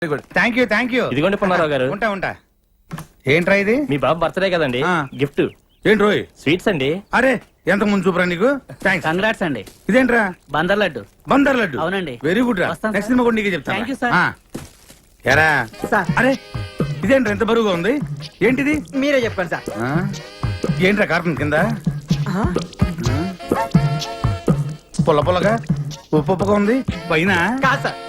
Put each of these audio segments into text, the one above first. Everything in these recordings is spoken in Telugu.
థ్యాంక్ యూ ఇదిగోండి పుల్లారావు గారు. ఉంటా ఏంట్రా ఇది? మీ బాబు బర్త్డే కదండి, గిఫ్ట్. ఏంటి రోయ్? స్వీట్స్ అండి. అరే ఎంత ముందు చూపరా నీకు. థ్యాంక్స్. కంగ్రాట్స్ అండి. ఇదేంట్రా? బందర్ లడ్డు. బందర్ లడ్డు. అవునండి. వెరీ గుడ్ రా. వస్తాను నెక్స్ట్ సార్. సినిమా కూడా నీకే చెప్తాను. Thank you sir. ఎరా సార్. అరే ఇదేంట్రా ఎంత బరువుగా ఉంది? ఏంటిది? మీరే చెప్పండి సార్. ఏంట్రా కార్టూన్ కింద పుల్లగా ఉప్పుగా ఉంది. పైన కాదు సార్.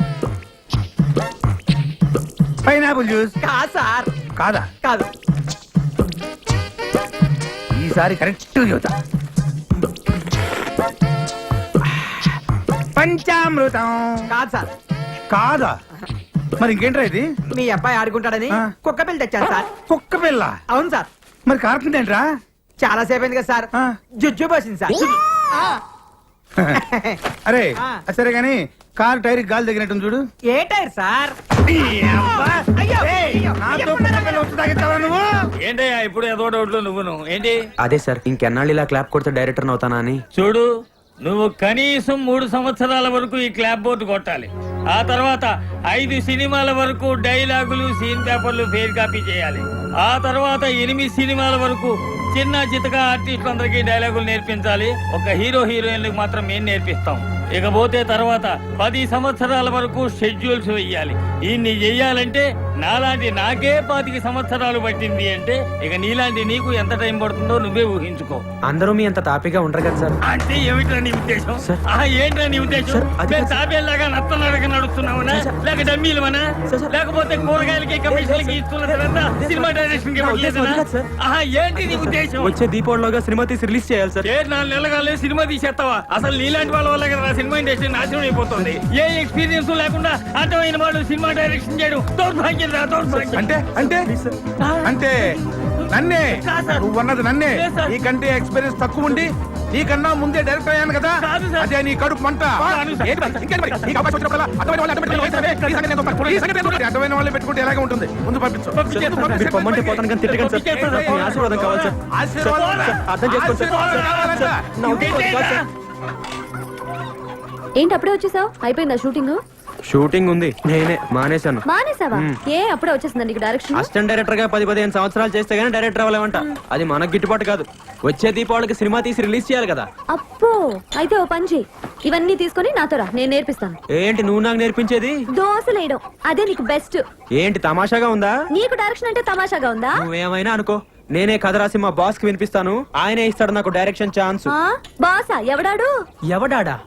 Pineapple juice. కాదు సార్. కాదా? కాదు. ఈసారి కరెక్ట్ చెబుతా. పంచామృతం. కాదు సార్. కాదా? మరి ఇంకేంట్రా ఇది? మీ అబ్బాయి ఆడుకుంటాడని కుక్క పిల్ల తెచ్చాను సార్. కుక్క పిల్ల? అవును సార్. మరి కార్టూన్ ఏంట్రా? చాలా సేపు అయింది కదా సార్. జుజ్జు పోసింది సార్. అరే సరే గాని కారు టైర్ గాలి తగినట్టు చూడు. ఏ టైర్ సార్? ఏంటయ్యా ఇప్పుడు ఏదో డౌట్లు నువ్వును ఏంటి? అదే సార్ ఇంకెన్నాళ్ళు ఇలా క్లాప్ కొడితే డైరెక్టర్ అవుతానా అని. చూడు, నువ్వు కనీసం 3 సంవత్సరాల వరకు ఈ క్లాప్ బోర్డు కొట్టాలి. ఆ తర్వాత 5 సినిమాల వరకు డైలాగులు, సీన్ పేపర్లు ఫెయిర్ కాపీ చేయాలి. ఆ తర్వాత 8 సినిమాల వరకు చిన్న చితక ఆర్టిస్టులందరికీ డైలాగులు నేర్పించాలి. ఒక హీరోయిన్లకు మాత్రం మేము నేర్పిస్తాం. ఇకపోతే తర్వాత 10 సంవత్సరాల వరకు షెడ్యూల్స్ వెయ్యాలి. ఇన్ని చెయ్యాలంటే నాలాంటి నాకే 25 సంవత్సరాలు పట్టింది అంటే ఇక నీలాంటి నీకు ఎంత టైం పడుతుందో నువ్వే ఊహించుకో. అందరూ మీ అంత తాపిగా ఉండరు కదా సార్. అంటే ఏమిట్రా నీ ఉద్దేశం? ఏంట్రా నీ ఉద్దేశం? తాబేలాగా నత్తలాగా నడుస్తున్నావునా, లేక డమ్మీలమనా, లేకపోతే కూరగాయలకి కమిషన్లకి ఇస్తున్న తర్వాత సినిమా డైరెక్షన్ ఏంటి నీ ఉద్దేశం? వచ్చే దీపావళిలోగా సినిమా తీసి రిలీజ్ చేయాలి సార్. 4 నెలలుగా సినిమా తీసేస్తావా? అసలు నీలాంటి వాళ్ళ వల్ల కదా సినిమా ఇండస్ట్రీ నాశనం అయిపోతుంది. ఏ ఎక్స్పీరియన్స్ లేకుండా అర్థమైన వాడు సినిమా డైరెక్షన్ చేయడం దౌర్భాగ్యం రా, దౌర్భాగ్యం. అంటే అంటే అంటే నన్నే నువ్వు అన్నది నన్నే. నీకంటే ఎక్స్పీరియన్స్ తక్కువ ఉండి నీకన్నా ముందే డైరెక్టర్ అయ్యాను కదా, అదే నీ కడుపు మంట. అర్థమైన వాళ్ళే పెట్టుకుంటే ఎలాగే ఉంటుంది. ముందు పంపించు. పోతాను కానీ తిట్టకండి సార్. మీ ఆశీర్వాదం కావాలి సార్. అర్థం చేసుకోండి సార్. ఏంటి అప్పుడే వచ్చేసావు? అయిపోయిందా షూటింగ్? షూటింగ్ ఉంది, నేనే మానేశాను. మానేసావా? ఏ అప్పుడే వచ్చేసిందా నీకు డైరెక్షన్? అసిస్టెంట్ డైరెక్టర్ గా 10-15 సంవత్సరాలు చేస్తే గానీ డైరెక్టర్ అవ్వలేమంట. అది మనకు గిట్టుబాటు కాదు. వచ్చే దీపావళికి సినిమా తీసి రిలీజ్ చేయాలి కదా. అప్పో అయితే ఓ పని చెయ్యి, ఇవన్నీ తీసుకొని నాతో రా, నేను నేర్పిస్తాను. ఏంటి నువ్వు నాకు నేర్పించేది? దోశలేయడం. అదే నీకు బెస్ట్. ఏంటి తమాషాగా ఉందా? నీకు డైరెక్షన్ అంటే తమాషాగా ఉందా? నువ్వేమైనా అనుకో, నేనే కథ రాసి మా బాస్ కి వినిపిస్తాను. ఆయనే ఇస్తాడు నాకు డైరెక్షన్ ఛాన్స్. బాసా? ఎవడాడు? ఎవడాడా?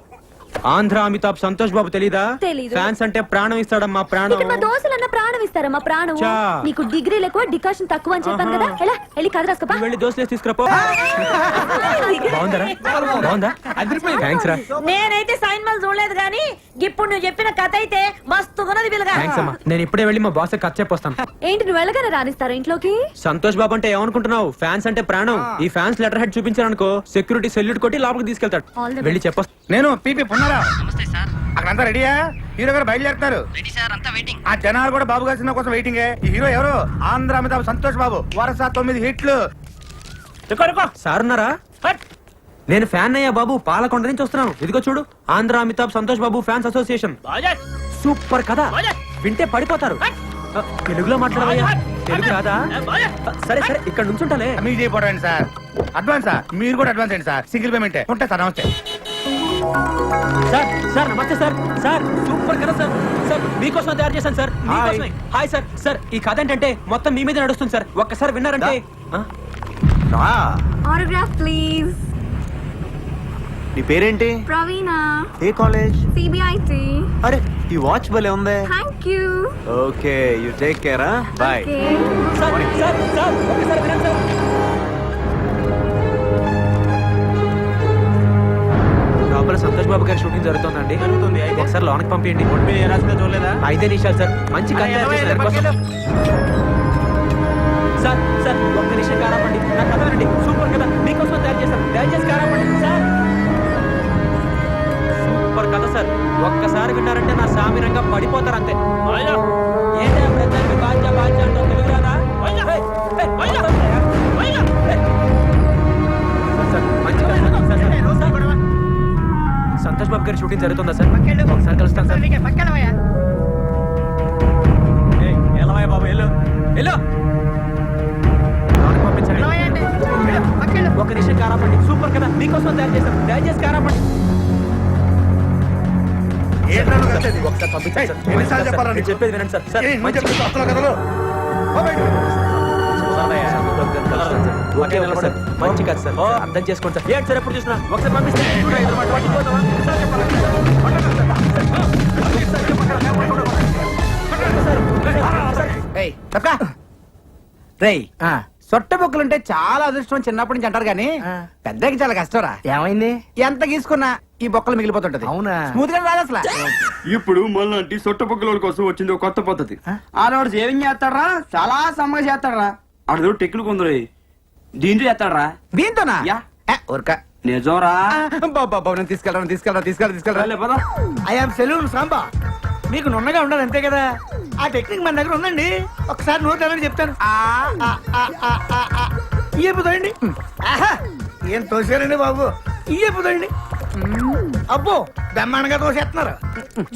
ఆంధ్ర అమితాబ్ సంతోష్ బాబు తెలీదా? తెలీదు. ఫ్యాన్స్ అంటే ప్రాణం ఇస్తాడమ్మా, ప్రాణం. మా దోశలన్న ప్రాణం ఇస్తారమ్మా, ప్రాణం. నీకు డిగ్రీలు ఎక్కువ, డికాషన్ తక్కువ అని చెప్పాను కదా. ఎలా వెళ్ళి కథ రాసుకోపా. వెళ్ళి దోశలేసి తీసుకురాపో. బాగుందరా? బాగుందా? థ్యాంక్స్ రా. నేనైతే సైన్ మల్ చూడలేదు గానీ ఇప్పుడు నువ్వు చెప్పిన కథ అయితే మస్తున్నది. థ్యాంక్స్ అమ్మా. నేను ఇప్పుడే వెళ్ళి మా బాస్ కథ చెప్పొస్తాను. ఏంటి నువ్వు వెళ్ళగానే రానిస్తారా ఇంట్లోకి? సంతోష్ బాబు అంటే ఏమనుకుంటున్నావు? ఫ్యాన్స్ అంటే ప్రాణం. ఈ ఫ్యాన్స్ లెటర్ హెడ్ చూపించారనుకో, సెక్యూరిటీ సెల్యూట్ కొట్టి లోపలికి తీసుకెళ్తాడు. వెళ్ళి చెప్పొస్తా. నేను పీపీ పున్నారా. అక్కడంతా రెడీయా? హీరో గారు బయలుదేరుతారు. ఆ జనాలు కూడా బాబు గారి సినిమా కోసం వెయిటింగ్. ఈ హీరో ఎవరు? ఆంధ్ర అమితాబ్ సంతోష్ బాబు. వరుస 9 హిట్లు. సార్ ఉన్నారా? నేను ఫ్యాన్ అయ్యా బాబు, పాలకొండ నుంచి వస్తున్నాను. ఇదిగో చూడు, Andhra Amitabh Santosh Babu fans association. Super కదా, వింటే పడిపోతారు. తెలుగులో మాట్లాడవయ్యా. తెలుగు కాదా? సరే సరే ఇక్కడ నుంచుంటాలే. మీకు చేయకపోవడం సార్. అడ్వాన్సా? మీరు కూడా అడ్వాన్స్ అండి సార్. సింగిల్ పేమెంట్ ఉంటా సార్. నమస్తే సార్. సార్ నమస్తే సార్. సార్ సూపర్ కదా సార్. సార్ మీకోసం తయారు చేశాను సార్. మీకోసమే. Hi sir. సార్ ఈ కథ ఏంటంటే మొత్తం మీ మీద నడుస్తుంది సార్. ఒక్కసారి విన్నారంటే. Autograph please. నీ పేరేంటి? ప్రవీణ. ఏ కాలేజ్? సిబిఐటి. అరే ఈ వాచ్ భలే ఉంది. Thank you. Okay you take care. By. Sir sir sir ఒక్కసారి వినండి సార్. లోపల సంతోష్ బాబు గారి షూటింగ్ జరుగుతుందండి. జరుగుతుంది. ఒకసారి లోనకి పంపించండి. చూడలేదా? 5 నిమిషాలు సార్. మంచి కథ సార్. సార్ ఒక్క నిమిషం కారాపండి. నా కథ వినండి. సూపర్ కదా, మీకోసం తయారు చేశాను. దయచేసి కారాపండి సార్. సూపర్ కథ సార్. ఒక్కసారి విన్నారంటే నా సామిరంగా పడిపోతారు అంతే. ఏంటో ప్రజలకి బాధ్య బాధ్య అంటూ తెలుగు రాదా? సంతోష్ బాబు గారి షూటింగ్ జరుగుతుందా సార్? ఒకసారి కలుస్తాను సార్. వెళ్ళు. లోనికి పంపించండి. ఒక నిమిషం కారాపండి. సూపర్ కదా, మీకోసం తయారు చేశాం. దయచేసి కారాపండి. ఏంట్రా నువ్వు కలిసేది? ఒకసారి పంపించండి సార్. ఎన్నిసార్లు చెప్పాలా నేను నీకు? చెప్పేది వినండి సార్. సార్, ఏయ్, నువ్వు మంచి- చెప్పేది అసలు కథలు. పో బయటికి. Okay, okay sir. మంచి కాదు సార్. అర్థం చేసుకోండి సార్. ఏంటి సార్ ఎప్పుడు చూసినా ఒకసారి పంపిస్తే చూడు, ఎదురు మాట పట్టుకోతావా? సార్, చెప్పండి. ఏయ్, తప్పకా. రేయ్ సొట్ట బొక్కలుంటే చాలా అదృష్టం అని చిన్నప్పటి నుంచి అంటారు కానీ పెద్దకి చాలా కష్టంరా. ఏమైంది? ఎంత గీసుకున్నా ఈ బొక్కలు మిగిలిపోతుంటది. అవునా? స్మూత్ గా రాదు అసలు. ఇప్పుడు మళ్ళీ సొట్ట పొక్కల కోసం వచ్చింది ఒక కొత్త పద్ధతి. ఆడవాడు సేవింగ్ చేస్తాడరా, చాలా సమ్మగా చేస్తాడరా. అడు టెక్నిక్ ఉందిరే, దీంతో చేస్తాడరా. దీంతోనా? యా. ఊరక నిజంరా. బాబా నేను తీసుకెళ్ళరా. పదా. I'm saloon Samba. మీకు నున్నగా ఉండాలి అంతే కదా. ఆ టెక్నిక్ మన దగ్గర ఉందండి. ఒకసారి నోట్ అని చెప్తాను. ఇయ్యపోతాయండి. ఏం తోసారండి బాబు, ఇయ్యపోతాయండి. అబ్బో బ్రహ్మాండంగా తోసేస్తున్నారు.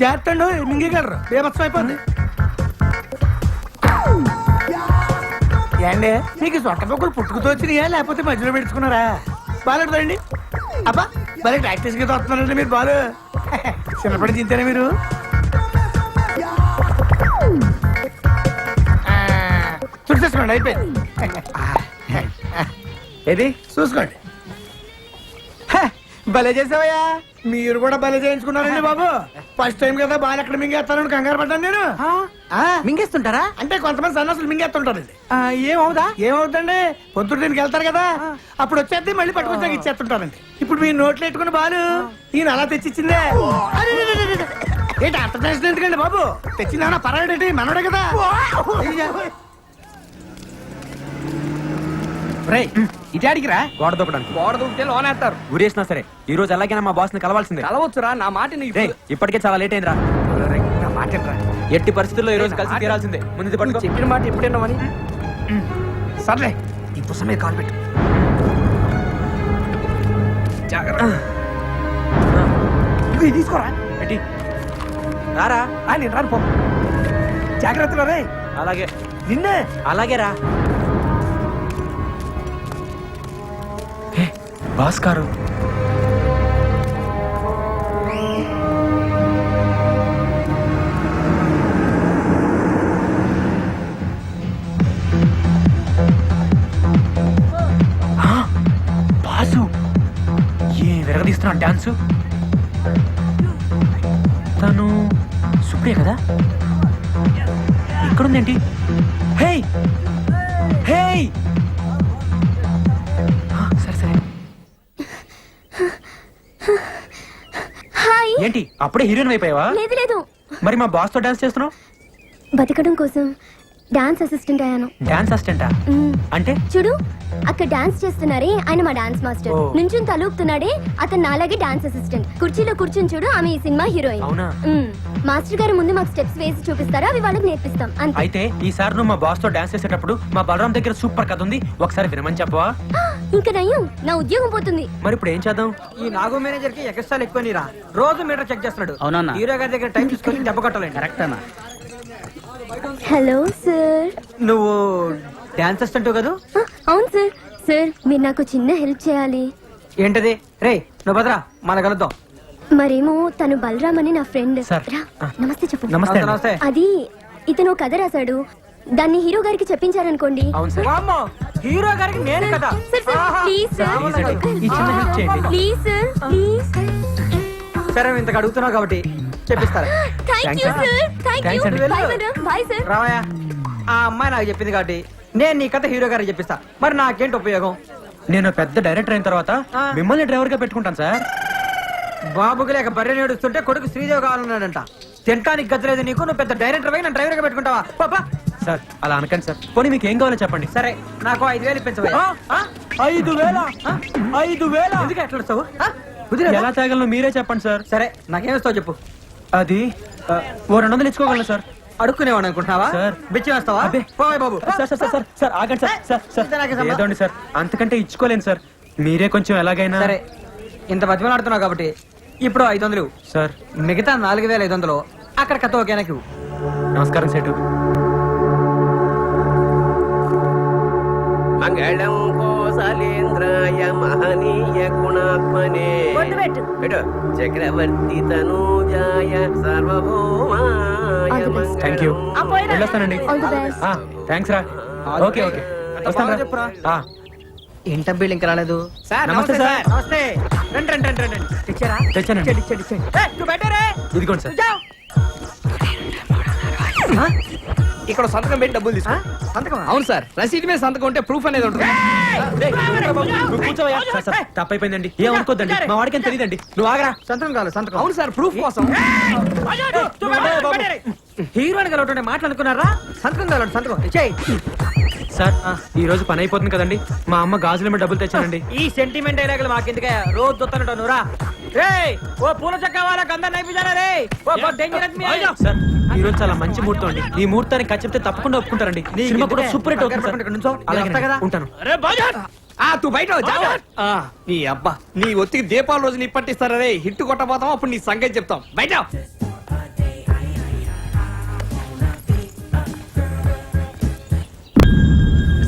చేస్తండు మింగగలరు, బేమత్సం అయిపోద్ది. ఏండి మీకు సొట్ట పొక్కులు పుట్టుకుతో వచ్చినాయా లేకపోతే మధ్యలో పెట్టుకున్నారా? బాగుంటుందండి. అబ్బా భలే ప్రాక్టీస్ గా వస్తున్నారండి మీరు. బాలు చిన్నప్పటి తింటారా మీరు? చూసేసుకోండి, అయిపోయింది. ఏది చూసుకోండి. భలే చేసావయ్యా. మీరు కూడా భలే చేయించుకున్నారండి బాబు. ఫస్ట్ టైం కదా బాగా ఎక్కడ మింగేస్తానని కంగారు పడ్డాను నేను. మింగేస్తుంటారా? అంటే కొంతమంది సన్నాసులు మింగేస్తుంటారండి. ఏమవుతుందండి, పొద్దుడు దీనికి వెళ్తారు కదా, అప్పుడు వచ్చేది మళ్ళీ పట్టుకొచ్చాక ఇచ్చేస్తుంటారండి. ఇప్పుడు మీరు నోట్లు పెట్టుకుని బాలు ఈయన అలా తెచ్చిచ్చిందే. ఏంటి అంత టెన్షన్ ఎందుకండి బాబు? తెచ్చిందా పర్వాలేంటి, మనోడే కదా. ఇటాడికి రా. గోడ దూకడానికి. గోడ దూకితే లోనేస్తారు. ఊరేసినా సరే ఈ రోజు ఎలాగైనా మా బాస్ ని కలవాల్సిందే. కలవచ్చురా, నా మాట రేయ్, ఇప్పటికే చాలా లేట్ అయిందిరా. నా మాట ఏంట్రా? ఎట్టి పరిస్థితుల్లో ఈ రోజు కలిసి తీరాల్సిందే. ముందు ఇది పట్టుకో. చెప్పిన మాట ఎప్పుడైనామని. సర్లే ఈ పుస్తకం మీద కాలు పెట్టు. ఇది తీసుకోరా. ఏంటి? రారా. నేను రాను పో. జాగ్రత్తగా రే. అలాగే నిన్నే. అలాగే రా. Boss car. బాసు ఏ విరగదీస్తున్నా డాన్సు. తను సుప్రియ కదా? ఇక్కడుందేంటి? హే హే, సరే సరే. హాయ్. ఏంటి అప్పుడే హీరోయిన్ అయిపోయావా? లేదు లేదు, మరి మా బాస్ తో డాన్స్ చేస్తున్నావు? బతకడం కోసం డాన్స్ అసిస్టెంట్ అయ్యాను. డాన్స్ అసిస్టెంటా? అంటే చూడు అక్కడ డాన్స్ చేస్తున్నారే ఆయన మా డాన్స్ మాస్టర్. ఓ. నుంచుని తలూపుతున్నాడే అతను నాలాగే డాన్స్ అసిస్టెంట్. కుర్చీలో కూర్చుని చూడు ఆమె ఈ సినిమా హీరోయిన్. అవునా? మాస్టర్ గారు ముందు మాకు స్టెప్స్ వేసి చూపిస్తారా, అవి వాళ్ళకి నేర్పిస్తాం అంతే. అయితే ఈసారి నువ్వు మా బాస్ తో డాన్స్ చేసేటప్పుడు మా బలరాం దగ్గర సూపర్ కథ ఉంది, ఒకసారి వినమని చెప్పవా? ఇంకా నయ్యం, నా ఉద్యోగం పోతుంది. మరి ఇప్పుడు ఏం చేద్దాం? ఈ నాగు మేనేజర్ కి ఎక్స్ట్రా ఎక్కువ నీరా. రోజు మీటర్ చెక్ చేస్తున్నాడు. అవునా? హీరో గారి దగ్గర టైం చూసుకొని దెబ్బ కొట్టాలండి. కరెక్ట్ అన్న. Hello sir. నువ్వు డాన్స్ అసిస్టెంట్ కదా? అవును సార్. సార్ మీరు నాకు చిన్న హెల్ప్ చేయాలి. ఏంటది? రే నువ్వు భద్రా, మన కలుద్దాం. మరేమో తను బలరామ్ అని నా ఫ్రెండ్. సార్. నమస్తే చెప్పు. నమస్తే. నమస్తే. అది ఇతను కథ రాశాడు, దాన్ని హీరో గారికి చెప్పించారనుకోండి. అవును సార్. వామ్మో, హీరో గారికి నేను కదా. Sir sir please sir. Please అండి, ఈ చిన్న హెల్ప్ చేయండి. Please sir please. సరే ఇంతకు అడుగుతున్నావు కాబట్టి చెప్పిస్తారా. Thank you sir. Thank Thanks you. అండి. Bye madam. Bye sir. రావయ్యా, ఆ అమ్మాయి నాకు చెప్పింది కాబట్టి నేను నీ కథ హీరో గారికి చెప్పిస్తా. మరి నాకేంటి ఉపయోగం? నేను పెద్ద డైరెక్టర్ అయిన తర్వాత మిమ్మల్ని డ్రైవర్ గా పెట్టుకుంటాను సార్. బాబుకి లేక బర్రె నేడుస్తుంటే కొడుకు శ్రీదేవి కావాలన్నాడంట. తింటానికి గతి నీకు, నువ్వు పెద్ద డైరెక్టర్ అయి నన్ను డ్రైవర్ గా పెట్టుకుంటావా? పాపా. సార్ అలా అనకండి సార్. పోనీ మీకు ఏం కావాలో చెప్పండి. సరే నాకు 5,000 ఇప్పించవయ్యా. 5,000? 5,000? ఎందుకు ఎట్లా వస్తావు? ఎలా తాగలను మీరే చెప్పండి సార్. సరే నాకేమిస్తావు చెప్పు. అది ఓ 200 ఇచ్చుకోగలను సార్. అడుక్కునేవాడు అనుకుంటున్నావా? సార్. బిచ్చి వేస్తావా? అబ్బే. పోయ్ బాబు. సార్ సార్ సార్ సార్ ఆగండి సార్. సార్ సార్ ఇది నాకే సంబంధం. ఏదోండి సార్, అంతకంటే ఇచ్చుకోలేను సార్. మీరే కొంచెం ఎలాగైనా. సరే ఇంత బతిమలు ఆడుతున్నావు కాబట్టి ఇప్పుడు 500. సార్ మిగతా 4,500 అక్కడ కథ ఓకేనాకి. నమస్కారం సేటు. మంగళం కోసలేంద్రాయ మహనీయ గుణాత్మనే బొట్టు పెట్టు. పెట్టు. చక్రవర్తి తనూజాయ సార్వభౌమాయ థ్యాంక్ యూ ఆ, పోయిరా. వెళ్ళొస్తానండి ఆల్ ది బెస్ట్. థ్యాంక్స్ రా ఓకే ఓకే వస్తాను ఏంట బిల్ ఇంకా రాలేదు నమస్తే సార్ నమస్తే రండి రండి రండి రండి తెచ్చారా తెచ్చానండి నువ్వు బయటరే ఇదిగోండి సార్ ఇక్కడ సంతకం పెట్టి డబ్బులు తీసుకో సంతకం అవును సార్ రసీదు మీద సంతకం ఉంటే ప్రూఫ్ అనేది ఉంటుంది నువ్వు కూర్చోవయ్యా. సార్, సార్, తప్పైపోయిందండి ఏమనుకోద్దండి మా వాడికి ఏం తెలియదండి నువ్వు ఆగరా సంతకం కావాలి సంతకం అవును సార్ ప్రూఫ్ కోసం హీరోని కలవటండి మాట్లాడుకున్నారా సంతకం కావాలి సంతకం ఇచ్చేయి సార్ ఈ రోజు పని అయిపోతుంది కదండి మా అమ్మ గాజుల మీద డబ్బులు తెచ్చానండి ఈ సెంటిమెంట్ డైలాగులు మాకెందుకే రోజు దొత్తనట్టు నువ్వురా రేయ్ ఓ పూల చక్క వాళ్ళకి అందరు నైపుజారా రే ఓ డేంజరస్ మీ సార్ ఈ రోజు చాలా మంచి ముహూర్తం అండి ఈ ముహూర్తానికి ఖర్చు చెప్తే తప్పకుండా ఒప్పుకుంటారండి సినిమా కూడా సూపర్ హిట్ అవుతుంది సార్. అలాగే ఉంటాను తూ బయట నీ అబ్బా నీ ఒత్తికి దీపావళి రోజు నీ పట్టిస్తారా రే హిట్ కొట్టబోతాం అప్పుడు నీ సంగతి చెప్తాం బయట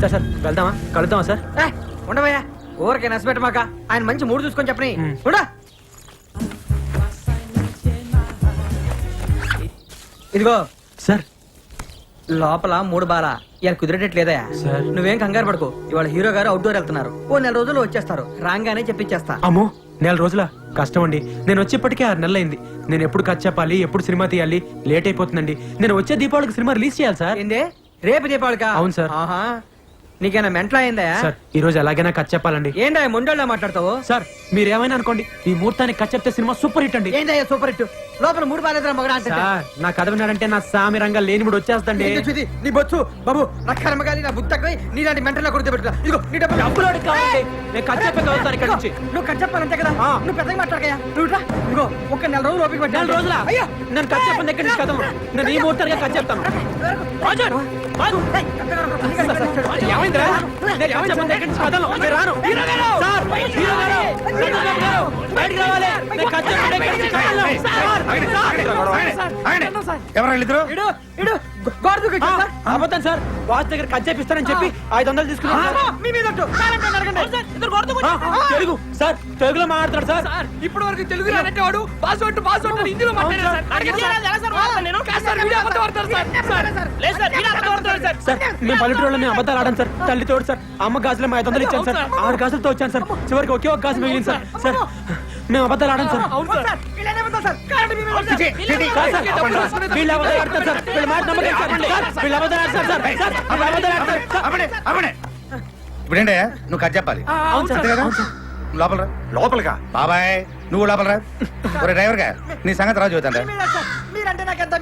సార్ సార్ వెళ్దామా కలుద్దామా సార్ ఉండవయ్యా ఊరికే నచ్చబెట్టమాక ఆయన మంచి మూడు చూసుకొని చెప్పని ఉండా ఇదిగో సార్ లోపల మూడు బాల ఇలా కుదిరేటట్లేదయా సార్. నువ్వేం కంగారు పడుకో ఇవాళ హీరో గారు అవుట్డోర్ వెళ్తున్నారు ఓ నెల రోజుల్లో వచ్చేస్తారు రాగానే చెప్పించేస్తా అమ్మో నెల రోజుల కష్టం అండి నేను వచ్చేప్పటికే 6 నెలలైంది నేను ఎప్పుడు ఖర్చు చెప్పాలి ఎప్పుడు సినిమా తీయాలి లేట్ అయిపోతుందండి నేను వచ్చే దీపావళికి సినిమా రిలీజ్ చేయాలి సార్ ఏందే రేపు దీపావళికా అవును సార్. ఆహా నీకేనా మెంటలా అయిందా సార్ ఈ రోజు ఎలాగైనా ఖర్చు చెప్పాలండి ఏందా ముండోళ్ళ మాట్లాడతావు సార్ మీరేమైనా అనుకోండి ఈ ముహూర్తానికి ఖర్చు చెప్తే సినిమా సూపర్ హిట్ అండి ఏందయ్యా సూపర్ హిట్ లోపల మూడు బాలేదురా మగడా అంటే సార్ నా కథ విన్నాడంటే నా సామి రంగా లేనిముడు వచ్చేస్తండి నీ బొచ్చు బాబు నా కర్మగాలి నా బుద్ధకై నీలాంటి మెంటల్లో కొడితే పెట్టుకో ఇదిగో నీ డబ్బులు డబ్బులోడు కావాలండి నేను ఖర్చు చెప్పే కలుగుతాను ఇక్కడ నుంచి నువ్వు కట్ చెప్పాలంతే కదా నువ్వు పెద్దగా మాట్లాడకయ్యా నువ్వు ఇట్రా. ఇదిగో ఒక నెల రోజులు ఓపిక పట్టు. 4 రోజుల అయ్యో నేను ఖర్చు చెప్పిన దగ్గర నుంచి కథను నేను ఈ ముహూర్తానికి ఖర్చు చెప్తాను ఏమైందిరా నేను ఖర్చు చెప్పిన దగ్గర నుంచి కథను నేను రాను సార్ హీరో గారు సంతోష్ బాబు గారు, బయటికి రావాలి నేను ఖర్చు చెప్పిన దగ్గర నుంచి కథను. ఎవరు ఇద్దరు ఇడు ఇడు గోడ దూకొచ్చావు సార్ అబద్ధం సార్ బాస్ దగ్గర ఖర్చు చేపిస్తానని చెప్పి 500 తీసుకున్నాను సార్. మీ మీద ఒట్టు. కాలంటే నరకండి. ఇద్దరు గోడ దూకొచ్చారు. తెలుగు సార్ తెలుగులో మాట్లాడతాడు సార్ ఇప్పుడు వరకు తెలుగు రానంటే వాడు పాస్వర్డ్ హిందీలో మాట్లాడారు సార్. అడిగితే ఎలా సార్ వాడతాను నేను? కాదు సార్, వీడియో అబద్ధం ఆడతారు సార్. లేదు సార్, వీడియో అబద్ధం ఆడతారు సార్. సార్ మేము పల్లెటూరులో మేము అబద్ధాలు ఆడాను సార్ తల్లి తోడు సార్ అమ్మ గాజులు 500 ఇచ్చాను సార్ 6 గాజులతో వచ్చాను సార్ చివరికి ఒకే ఒక గాజు మిగిలింది సార్ సార్ మేము అబద్ధాలు ఆడాను సార్ అవును సార్. వీళ్ళనే అబద్ధం సార్. కారణం మీ మీద ఉంది సార్. కాదు సార్, వీళ్ళు అబద్ధాలు ఆడతారు సార్ వీళ్ళ మాట నమ్మకం సార్ వీళ్ళు అబద్ధాలు ఆడతారు సార్ సార్ వీళ్ళు అబద్ధాలు ఆడతారు సార్. ఇప్పుడేంటే నువ్వు కథ చెప్పాలి అవును సార్ అంతే కదా లోపల రా లోపలిగా బాబాయ్ నువ్వు లోపల రా ఒరే డ్రైవర్ గా నీ సంగతి రాజు చూద్దాం మీరంటే నాకు ఎంత